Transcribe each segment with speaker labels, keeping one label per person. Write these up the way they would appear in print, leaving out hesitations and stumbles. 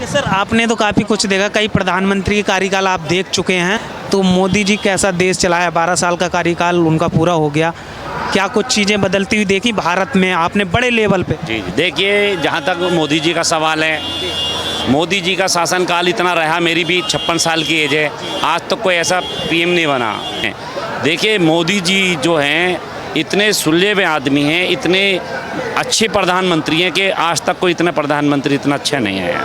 Speaker 1: Sir आपने तो काफ़ी कुछ देखा, कई प्रधानमंत्री के कार्यकाल आप देख चुके हैं, तो मोदी जी कैसा देश चलाया, 12 साल का कार्यकाल उनका पूरा हो गया, क्या कुछ चीज़ें बदलती हुई देखी भारत में आपने बड़े लेवल पे?
Speaker 2: जी देखिए, जहाँ तक मोदी जी का सवाल है, मोदी जी का शासनकाल इतना रहा, मेरी भी 56 साल की एज है, आज तक कोई ऐसा पीएम नहीं बना है। देखिए मोदी जी जो हैं इतने सुलझे हुए आदमी हैं, इतने अच्छे प्रधानमंत्री हैं कि आज तक कोई इतना प्रधानमंत्री इतना अच्छा नहीं आया।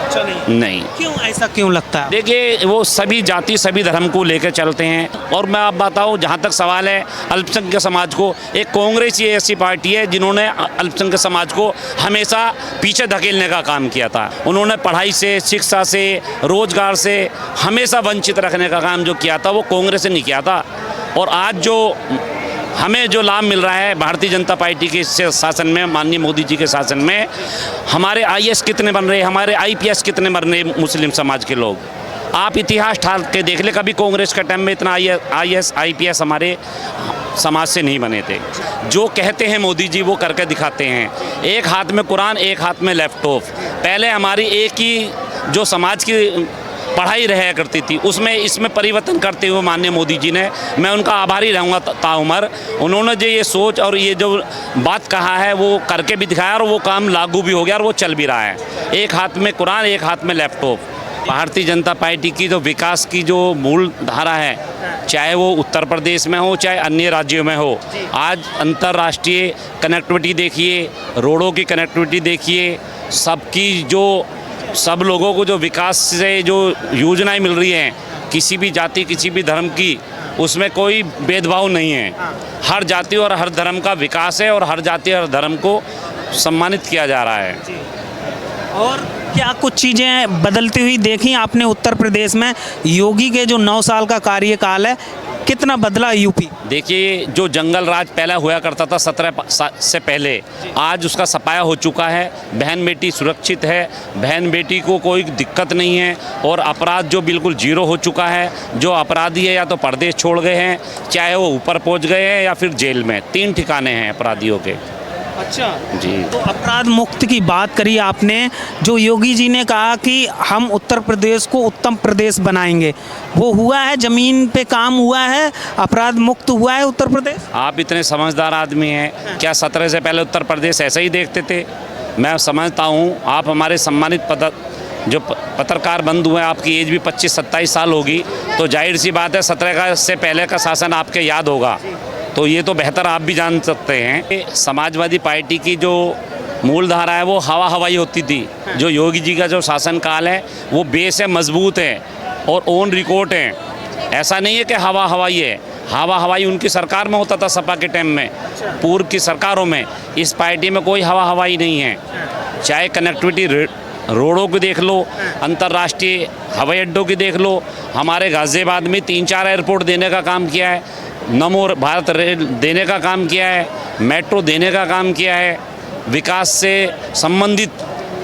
Speaker 1: अच्छा
Speaker 2: नहीं।
Speaker 1: क्यों, ऐसा क्यों लगता है?
Speaker 2: देखिए वो सभी जाति सभी धर्म को लेकर चलते हैं। और मैं आप बताऊं, जहाँ तक सवाल है अल्पसंख्यक समाज को, एक कांग्रेस ही ऐसी पार्टी है जिन्होंने अल्पसंख्यक समाज को हमेशा पीछे धकेलने का काम किया था। उन्होंने पढ़ाई से, शिक्षा से, रोजगार से हमेशा वंचित रखने का काम जो किया था वो कांग्रेस ने नहीं किया था। और आज जो हमें जो लाभ मिल रहा है भारतीय जनता पार्टी के शासन में, माननीय मोदी जी के शासन में, हमारे आईएएस कितने बन रहे, हमारे आईपीएस कितने बन रहे मुस्लिम समाज के लोग। आप इतिहास ठाल के देख ले, कभी कांग्रेस के टाइम में इतना आईएएस आईपीएस हमारे समाज से नहीं बने थे। जो कहते हैं मोदी जी वो करके दिखाते हैं। एक हाथ में कुरान, एक हाथ में लैपटॉप। पहले हमारी एक ही जो समाज की पढ़ाई रहा करती थी, उसमें इसमें परिवर्तन करते हुए माननीय मोदी जी ने, मैं उनका आभारी रहूँगा ताउमर। उन्होंने जो ये सोच और ये जो बात कहा है वो करके भी दिखाया और वो काम लागू भी हो गया और वो चल भी रहा है। एक हाथ में कुरान, एक हाथ में लैपटॉप। भारतीय जनता पार्टी की जो विकास की जो मूल धारा है, चाहे वो उत्तर प्रदेश में हो चाहे अन्य राज्यों में हो, आज अंतर्राष्ट्रीय कनेक्टिविटी देखिए, रोडों की कनेक्टिविटी देखिए, सबकी जो सब लोगों को जो विकास से जो योजनाएं मिल रही हैं, किसी भी जाति किसी भी धर्म की, उसमें कोई भेदभाव नहीं है। हर जाति और हर धर्म का विकास है और हर जाति और धर्म को सम्मानित किया जा रहा है।
Speaker 1: और क्या कुछ चीज़ें बदलती हुई देखी आपने उत्तर प्रदेश में? योगी के जो 9 साल का कार्यकाल है, कितना बदला यूपी?
Speaker 2: देखिए जो जंगल राज पहला हुआ करता था 17 से पहले, आज उसका सफाया हो चुका है। बहन बेटी सुरक्षित है, बहन बेटी को कोई दिक्कत नहीं है और अपराध जो बिल्कुल जीरो हो चुका है। जो अपराधी है या तो परदेश छोड़ गए हैं, चाहे वो ऊपर पहुंच गए हैं या फिर जेल में, 3 ठिकाने हैं अपराधियों के।
Speaker 1: अच्छा
Speaker 2: जी।
Speaker 1: तो अपराध मुक्त की बात करी आपने, जो योगी जी ने कहा कि हम उत्तर प्रदेश को उत्तम प्रदेश बनाएंगे, वो हुआ है? ज़मीन पे काम हुआ है? अपराध मुक्त हुआ है उत्तर प्रदेश?
Speaker 2: आप इतने समझदार आदमी हैं, क्या 17 से पहले उत्तर प्रदेश ऐसे ही देखते थे? मैं समझता हूँ आप हमारे सम्मानित जो पत्रकार बंधु हैं, आपकी एज भी 25-27 साल होगी, तो जाहिर सी बात है 17 से पहले का शासन आपके याद होगा, तो ये तो बेहतर आप भी जान सकते हैं। समाजवादी पार्टी की जो मूल धारा है वो हवा हवाई होती थी। जो योगी जी का जो शासनकाल है वो बेस है, मजबूत है और ऑन रिकॉर्ड है। ऐसा नहीं है कि हवा हवाई है। हवा हवाई उनकी सरकार में होता था, सपा के टाइम में, पूर्व की सरकारों में। इस पार्टी में कोई हवा हवाई नहीं है। चाहे कनेक्टिविटी रोडों की देख लो, अंतर्राष्ट्रीय हवाई अड्डों की देख लो, हमारे गाज़ियाबाद में 3-4 एयरपोर्ट देने का काम किया है, नमो भारत रेल देने का काम किया है, मेट्रो देने का काम किया है। विकास से संबंधित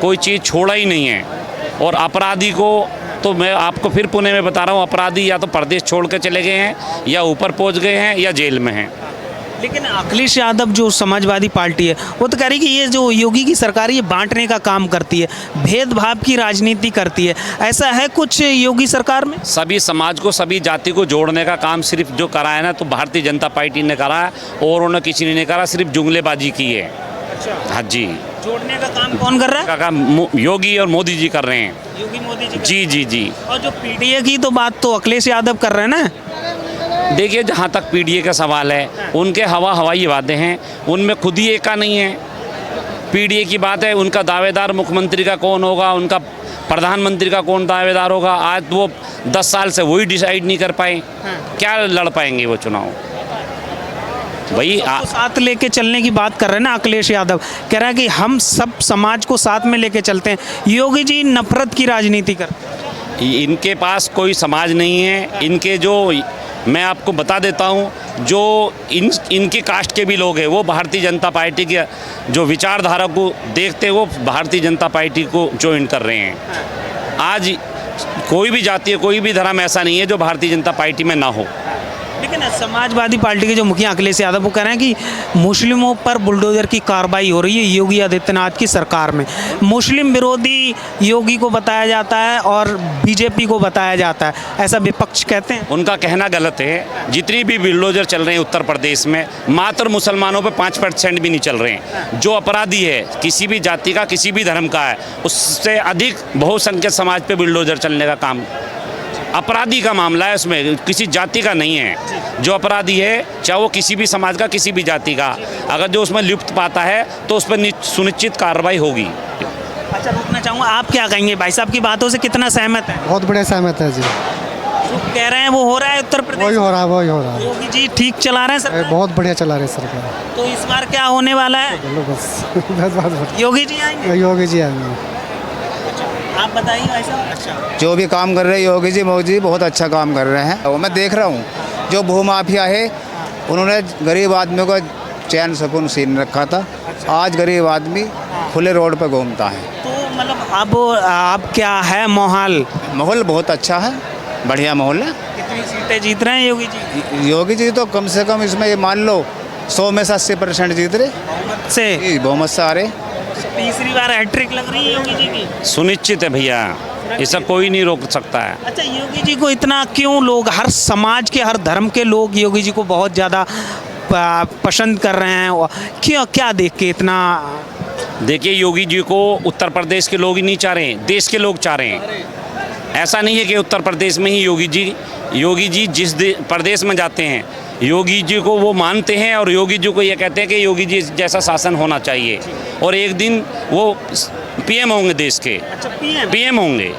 Speaker 2: कोई चीज़ छोड़ा ही नहीं है। और अपराधी को तो मैं आपको फिर पुणे में बता रहा हूँ, अपराधी या तो प्रदेश छोड़ कर चले गए हैं या ऊपर पहुँच गए हैं या जेल में हैं।
Speaker 1: लेकिन अखिलेश यादव जो समाजवादी पार्टी है वो तो कह रही कि ये जो योगी की सरकार ये बांटने का काम करती है, भेदभाव की राजनीति करती है। ऐसा है कुछ योगी सरकार में?
Speaker 2: सभी समाज को, सभी जाति को जोड़ने का काम सिर्फ जो करा है ना, तो भारतीय जनता पार्टी ने करा है और उन्होंने किसी ने नहीं करा, सिर्फ जुमलेबाजी की है।
Speaker 1: अच्छा।
Speaker 2: हाँ जी।
Speaker 1: जोड़ने का काम कौन कर रहा है?
Speaker 2: का काम योगी और मोदी जी कर रहे हैं।
Speaker 1: योगी मोदी जी?
Speaker 2: जी जी जी।
Speaker 1: और जो पीडीए की तो बात तो अखिलेश यादव कर रहे हैं ना?
Speaker 2: देखिए जहाँ तक पीडीए का सवाल है, उनके हवा हवाई वादे हैं, उनमें खुद ही एका नहीं है। पीडीए की बात है, उनका दावेदार मुख्यमंत्री का कौन होगा, उनका प्रधानमंत्री का कौन दावेदार होगा, आज वो 10 साल से वही डिसाइड नहीं कर पाए। क्या लड़ पाएंगे वो चुनाव? वही
Speaker 1: तो साथ लेके चलने की बात कर रहे हैं ना अखिलेश यादव, कह रहा है कि हम सब समाज को साथ में लेके चलते हैं। योगी जी नफरत की राजनीति करते हैं।
Speaker 2: इनके पास कोई समाज नहीं है। इनके जो, मैं आपको बता देता हूँ, जो इनकी कास्ट के भी लोग हैं वो भारतीय जनता पार्टी के जो विचारधारा को देखते वो भारतीय जनता पार्टी को ज्वाइन कर रहे हैं। आज कोई भी जाति है, कोई भी धर्म ऐसा नहीं है जो भारतीय जनता पार्टी में ना हो।
Speaker 1: लेकिन समाजवादी पार्टी के जो मुखिया अखिलेश यादव वो कह रहे हैं कि मुस्लिमों पर बुलडोजर की कार्रवाई हो रही है योगी आदित्यनाथ की सरकार में। मुस्लिम विरोधी योगी को बताया जाता है और बीजेपी को बताया जाता है, ऐसा विपक्ष कहते हैं।
Speaker 2: उनका कहना गलत है। जितनी भी बुलडोजर चल रहे हैं उत्तर प्रदेश में, मात्र मुसलमानों पे 5% भी नहीं चल रहे हैं। जो अपराधी है किसी भी जाति का, किसी भी धर्म का है, उससे अधिक बहुसंख्यक समाज पे बुलडोजर चलने का काम अपराधी का मामला है, उसमें किसी जाति का नहीं है। जो अपराधी है चाहे वो किसी भी समाज का, किसी भी जाति का, अगर जो उसमें लिप्त पाता है तो उस पर सुनिश्चित कार्रवाई होगी।
Speaker 1: अच्छा, रुकना चाहूँगा, आप क्या कहेंगे? भाई साहब की बातों से कितना सहमत है?
Speaker 3: बहुत बढ़िया सहमत है जी।
Speaker 1: जो कह रहे हैं वो हो रहा है उत्तर प्रदेश?
Speaker 3: वही हो रहा है, वही हो रहा है।
Speaker 1: योगी जी ठीक चला रहे हैं सरकार?
Speaker 3: बहुत बढ़िया चला रही है सरकार।
Speaker 1: तो इस बार क्या होने वाला है?
Speaker 3: चलो बस
Speaker 1: योगी जी आएंगे?
Speaker 3: योगी जी आएंगे।
Speaker 1: आप बताइए भाई साहब। अच्छा,
Speaker 4: जो भी काम कर रहे हैं योगी जी, मोदी जी बहुत अच्छा काम कर रहे हैं। और मैं देख रहा हूँ जो भूमाफिया है उन्होंने गरीब आदमियों को चैन सुकून छीन रखा था। आज गरीब आदमी खुले रोड पर घूमता है।
Speaker 1: तो मतलब अब क्या है माहौल?
Speaker 4: माहौल बहुत अच्छा है, बढ़िया माहौल है।
Speaker 1: कितनी सीटें जीत रहे हैं योगी जी?
Speaker 4: योगी जी तो कम से कम इसमें ये मान लो 100 में से 80% जीत रहे
Speaker 1: से
Speaker 4: बहुमत से आ रहे।
Speaker 1: तीसरी बार हैट्रिक लग रही है योगी जी की?
Speaker 2: सुनिश्चित है भैया, इसे कोई नहीं रोक सकता है।
Speaker 1: अच्छा, योगी जी को इतना क्यों लोग, हर समाज के, हर धर्म के लोग योगी जी को बहुत ज़्यादा पसंद कर रहे हैं? क्यों, क्या देख के इतना?
Speaker 2: देखिए, योगी जी को उत्तर प्रदेश के लोग ही नहीं चाह रहे हैं, देश के लोग चाह रहे हैं। ऐसा नहीं है कि उत्तर प्रदेश में ही योगी जी जिस प्रदेश में जाते हैं योगी जी को वो मानते हैं और योगी जी को ये कहते हैं कि योगी जी जैसा शासन होना चाहिए और एक दिन वो पीएम होंगे देश के।
Speaker 1: अच्छा,
Speaker 2: पीएम होंगे।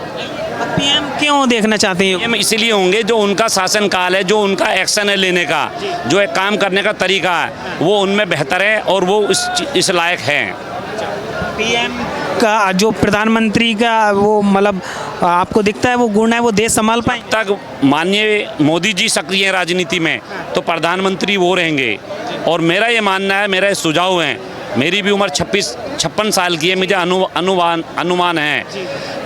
Speaker 1: पीएम क्यों देखना चाहते हैं?
Speaker 2: पीएम इसलिए होंगे जो उनका शासन काल है, जो उनका एक्शन है लेने का, जो एक काम करने का तरीका है, वो उनमें बेहतर है और वो इस लायक हैं।
Speaker 1: पीएम का जो प्रधानमंत्री का वो मतलब आपको दिखता है वो गुण है, वो देश संभाल पाए?
Speaker 2: तक माननीय मोदी जी सक्रिय हैं राजनीति में तो प्रधानमंत्री वो रहेंगे। और मेरा ये मानना है, मेरा ये सुझाव है, मेरी भी उम्र 56 साल की है, मुझे अनुमान है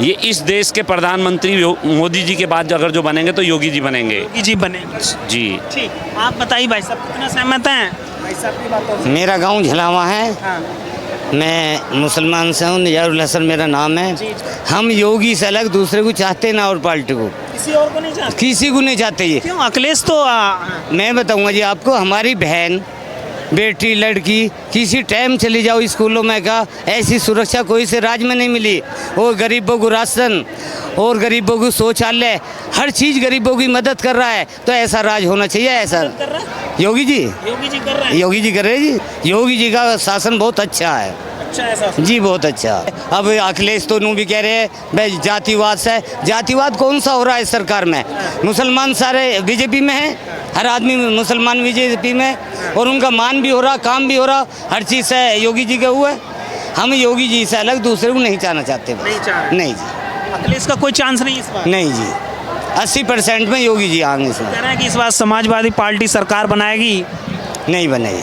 Speaker 2: ये इस देश के प्रधानमंत्री मोदी जी के बाद अगर जो बनेंगे तो योगी जी बनेंगे।
Speaker 1: योगी जी बनेंगे
Speaker 2: जी।
Speaker 1: ठीक, आप बताइए भाई साहब कितना सहमत हैं भाई साहब की बातों से?
Speaker 5: मेरा गांव झलावा है।
Speaker 1: हाँ।
Speaker 5: मैं मुसलमान से हूँ, निजारुल हसन मेरा नाम है। हम योगी से अलग दूसरे को चाहते ना और पार्टी को
Speaker 1: किसी और को नहीं चाहते?
Speaker 5: किसी को नहीं चाहते। ये
Speaker 1: क्यों? अखिलेश तो
Speaker 5: मैं बताऊंगा जी आपको, हमारी बहन बेटी लड़की किसी टाइम चली जाओ स्कूलों में का, ऐसी सुरक्षा कोई से राज्य में नहीं मिली। और गरीबों को राशन और गरीबों को शौचालय, हर चीज़ गरीबों की मदद कर रहा है। तो ऐसा राज होना चाहिए। ऐसा योगी जी
Speaker 1: कर रहे हैं?
Speaker 5: योगी जी कर रहे हैं जी। योगी जी का शासन बहुत अच्छा है।
Speaker 1: अच्छा, ऐसा
Speaker 5: जी बहुत अच्छा। अब अखिलेश तो नू भी कह रहे हैं भाई जातिवाद से, जातिवाद कौन सा हो रहा है इस सरकार में? मुसलमान सारे बीजेपी में हैं, हर आदमी मुसलमान बीजेपी में, और उनका मान भी हो रहा, काम भी हो रहा, हर चीज़ से योगी जी के हुए। हम योगी जी से अलग दूसरे को नहीं चाहना चाहते। नहीं जी,
Speaker 1: अखिलेश का कोई चांस नहीं इस बार?
Speaker 5: नहीं जी, 80% में योगी जी आएंगे इस बार।
Speaker 1: कह रहे हैं कि इस बार समाजवादी पार्टी सरकार बनाएगी?
Speaker 5: नहीं बनेगी,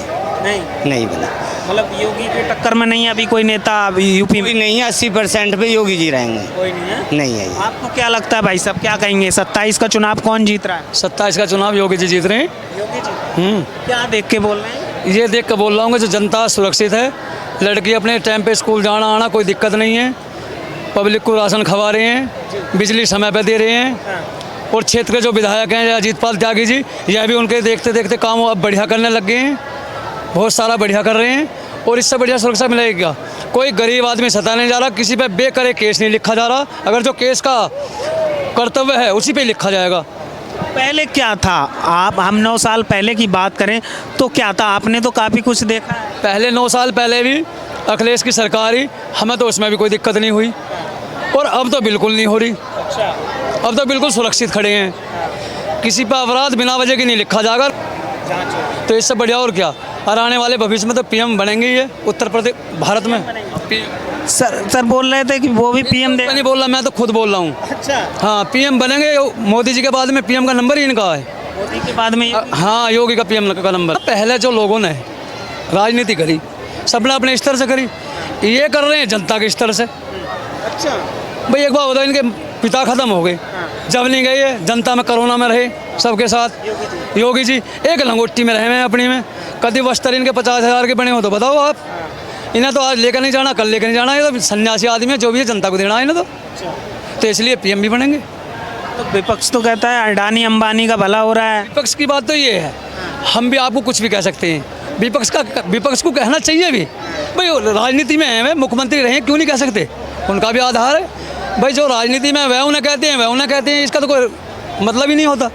Speaker 5: नहीं बने।
Speaker 1: मतलब योगी के टक्कर में नहीं है अभी कोई नेता यूपी में?
Speaker 5: कोई नहीं है, 80% पे योगी जी रहेंगे।
Speaker 1: कोई नहीं है?
Speaker 5: नहीं है।
Speaker 1: आपको क्या लगता है भाई साहब, क्या कहेंगे 27 का चुनाव कौन जीत रहा है?
Speaker 6: 27 का चुनाव योगी जी जीत रहे हैं।
Speaker 1: योगी जी? क्या देख के बोल रहे हैं?
Speaker 6: ये देख कर बोल रहा हूँ कि जो जनता सुरक्षित है, लड़की अपने टाइम पे स्कूल जाना आना कोई दिक्कत नहीं है, पब्लिक को राशन खवा रहे हैं, बिजली समय पे दे रहे हैं। और क्षेत्र के जो विधायक हैं अजीत पाल त्यागी जी, यह भी उनके देखते देखते काम अब बढ़िया करने लग गए हैं, बहुत सारा बढ़िया कर रहे हैं। और इससे बढ़िया सुरक्षा मिलेगी क्या? कोई गरीब आदमी सताने जा रहा, किसी पे बेकरे केस नहीं लिखा जा रहा। अगर जो केस का कर्तव्य है उसी पे लिखा जाएगा।
Speaker 1: पहले क्या था? हम 9 साल पहले की बात करें तो क्या था? आपने तो काफ़ी कुछ देखा है।
Speaker 6: पहले 9 साल पहले भी अखिलेश की सरकार ही, हमें तो उसमें भी कोई दिक्कत नहीं हुई, और अब तो बिल्कुल नहीं हो रही। अब तो बिल्कुल सुरक्षित खड़े हैं, किसी पर अपराध बिना वजह की नहीं लिखा जाएगा। तो इससे बढ़िया और क्या? और आने वाले भविष्य में तो पीएम बनेंगे ये उत्तर प्रदेश भारत में।
Speaker 1: सर बोल रहे थे कि वो भी पीएम
Speaker 6: मैं नहीं बोल रहा, मैं तो खुद बोल रहा हूँ।
Speaker 1: अच्छा,
Speaker 6: हाँ, पीएम बनेंगे। मोदी जी के बाद में पीएम का नंबर ही इनका है।
Speaker 1: मोदी के बाद में
Speaker 6: हाँ, योगी का पीएम का नंबर। पहले जो लोगों ने राजनीति करी, सबने अपने स्तर से करी, ये कर रहे हैं जनता के स्तर से।
Speaker 1: अच्छा
Speaker 6: भाई एक बात बताओ, इनके पिता खत्म हो गए, जब नहीं गए ये जनता में कोरोना में रहे सबके साथ। योगी जी एक लंगोटी में रहे हैं अपनी में, कभी वस्त्र इनके 50,000 के बने हो तो बताओ आप। इन्हें तो आज लेकर नहीं जाना, कल लेकर नहीं जाना, ये तो सन्यासी आदमी है, जो भी है जनता को देना है इन्हें तो इसलिए पीएम भी बनेंगे।
Speaker 1: तो विपक्ष तो कहता है अडानी अंबानी का भला हो रहा है।
Speaker 6: विपक्ष की बात तो ये है, हम भी आपको कुछ भी कह सकते हैं, विपक्ष को कहना चाहिए भी भाई, राजनीति में है वे मुख्यमंत्री रहे क्यों नहीं कह सकते, उनका भी आधार है भाई। जो राजनीति में वह उन्हें कहते हैं, वह उन्हें कहते हैं, इसका तो कोई मतलब ही नहीं होता।